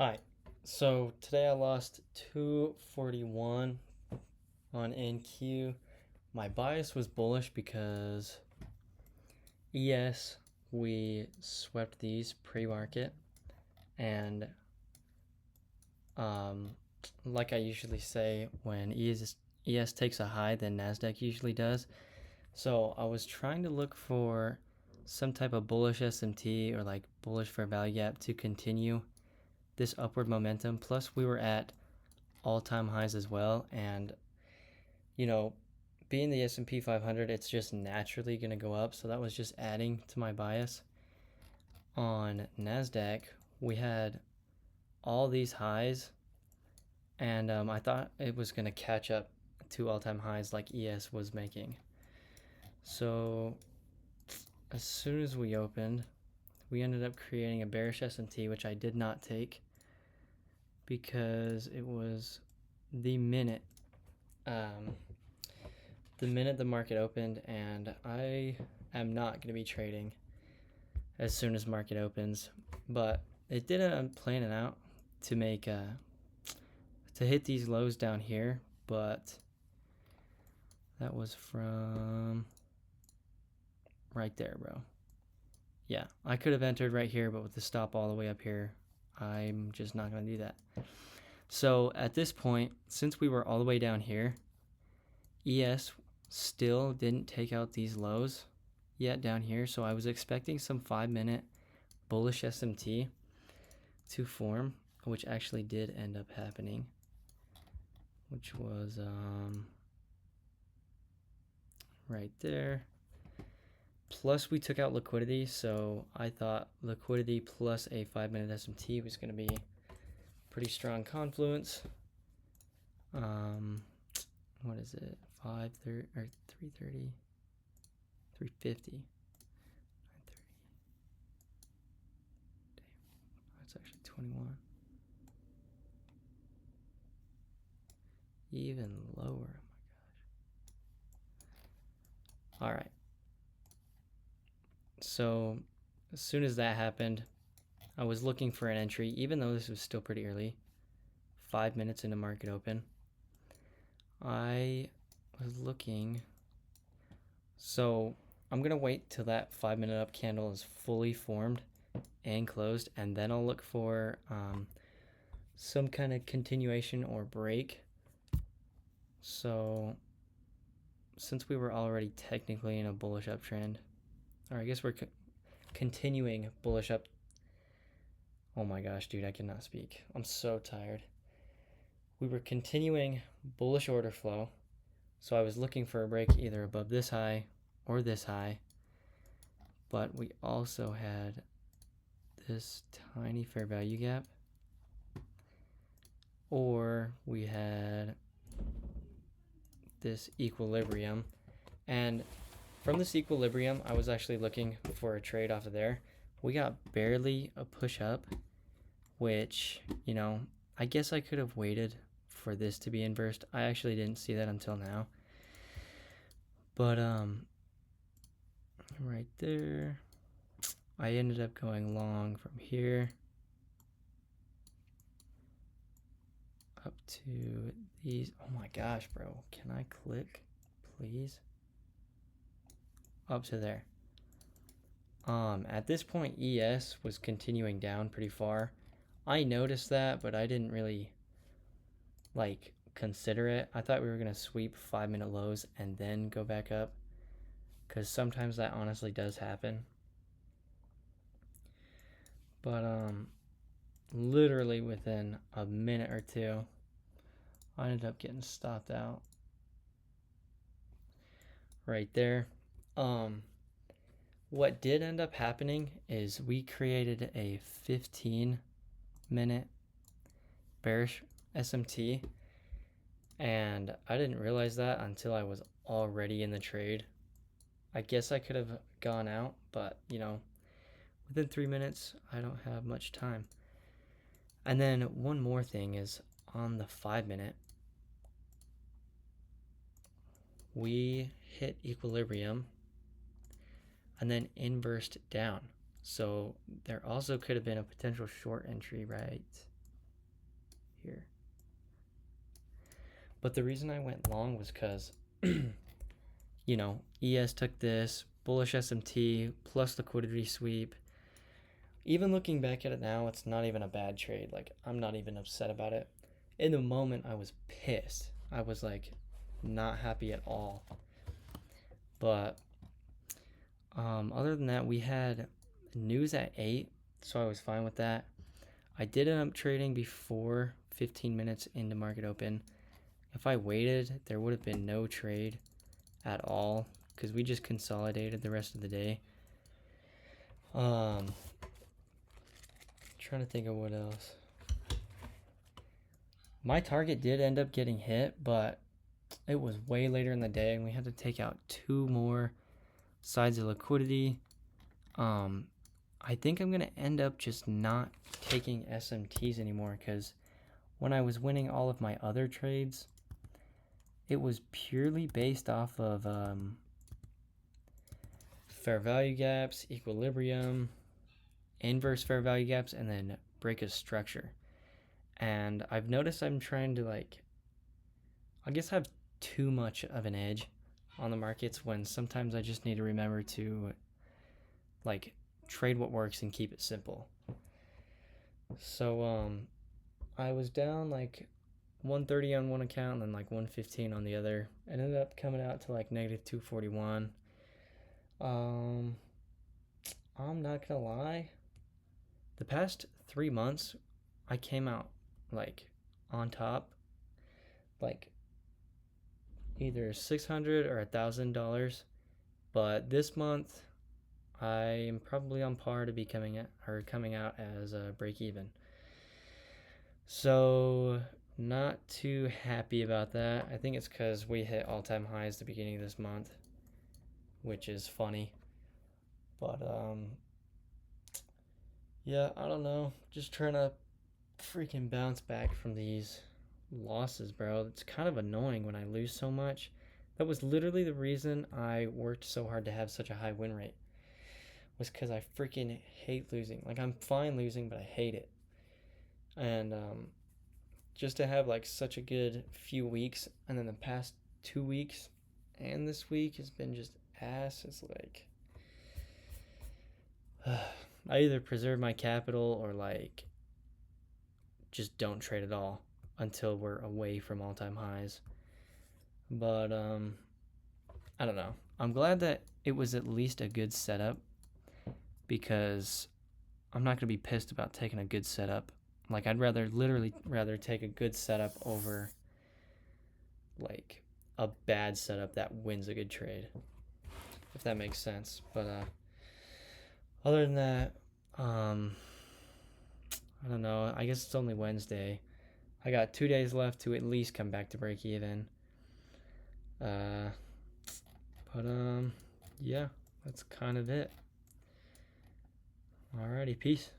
Alright, so today I lost 241 on NQ. My bias was bullish because ES, we swept these pre-market, and like I usually say, when ES takes a high, then NASDAQ usually does. So I was trying to look for some type of bullish SMT or like bullish fair value gap to continue this upward momentum. Plus we were at all-time highs as well, and you know, being the S&P 500, it's just naturally going to go up, so that was just adding to my bias. On NASDAQ, we had all these highs, and I thought it was going to catch up to all-time highs like ES was making. So as soon as we opened, we ended up creating a bearish S&T, which I did not take because it was the minute the market opened, and I am not going to be trading as soon as market opens. But it did end up planning out to make to hit these lows down here, but that was from right there, bro. Yeah, I could have entered right here, but with the stop all the way up here, I'm just not going to do that. So at this point, since we were all the way down here, ES still didn't take out these lows yet down here, so I was expecting some 5-minute bullish SMT to form, which actually did end up happening, which was right there. Plus we took out liquidity, so I thought liquidity plus a 5-minute SMT was going to be pretty strong confluence. What is it? 530 or 330, 350, 930. Damn, that's actually 21. Even lower. Oh my gosh. All right. So as soon as that happened, I was looking for an entry, even though this was still pretty early, 5 minutes into market open. I was looking. So I'm going to wait till that 5-minute up candle is fully formed and closed, and then I'll look for some kind of continuation or break. So since we were already technically in a bullish uptrend, or I guess we're continuing bullish up. Oh my gosh, dude, I cannot speak. I'm so tired. We were continuing bullish order flow, so I was looking for a break either above this high or this high, but we also had this tiny fair value gap, or we had this equilibrium, and from this equilibrium I was actually looking for a trade off of there. We got barely a push up, which, you know, I guess I could have waited for this to be inversed. I actually didn't see that until now, but right there I ended up going long from here up to these. Oh my gosh, bro, can I click please? Up to there. At this point ES was continuing down pretty far. I noticed that, but I didn't really like consider it. I thought we were gonna sweep 5-minute lows and then go back up, because sometimes that honestly does happen. But literally within a minute or two, I ended up getting stopped out right there. What did end up happening is we created a 15-minute bearish SMT, and I didn't realize that until I was already in the trade. I guess I could have gone out, but you know, within 3 minutes I don't have much time. And then one more thing is, on the 5-minute we hit equilibrium and then inversed down, so there also could have been a potential short entry right here. But the reason I went long was because, you know, ES took this bullish SMT plus liquidity sweep. Even looking back at it now, it's not even a bad trade. Like, I'm not even upset about it. In the moment, I was pissed. I was like, not happy at all. But other than that, we had news at 8, so I was fine with that. I did end up trading before 15 minutes into market open. If I waited, there would have been no trade at all because we just consolidated the rest of the day. Trying to think of what else. My target did end up getting hit, but it was way later in the day and we had to take out 2 more sides of liquidity. I think I'm going to end up just not taking SMTs anymore because when I was winning all of my other trades, it was purely based off of fair value gaps, equilibrium, inverse fair value gaps, and then break of structure. And I've noticed I'm trying to I guess I have too much of an edge on the markets when sometimes I just need to remember to trade what works and keep it simple. So I was down 130 on one account and then 115 on the other. It ended up coming out to negative 241. I'm not gonna lie, the past 3 months I came out on top, either $600 or $1,000, but this month I am probably on par to be coming out as a break even. So not too happy about that. I think it's because we hit all-time highs the beginning of this month, which is funny. But yeah, I don't know. Just trying to freaking bounce back from these losses, bro. It's kind of annoying when I lose so much. That was literally the reason I worked so hard to have such a high win rate. Was because I freaking hate losing. I'm fine losing, but I hate it. And just to have such a good few weeks, and then the past 2 weeks and this week has been just ass. It's I either preserve my capital or just don't trade at all until we're away from all-time highs. But I don't know. I'm glad that it was at least a good setup because I'm not going to be pissed about taking a good setup. I'd literally rather take a good setup over a bad setup that wins a good trade, if that makes sense. But other than that, I don't know. I guess it's only Wednesday. I got 2 days left to at least come back to break even. But yeah, that's kind of it. Alrighty, peace.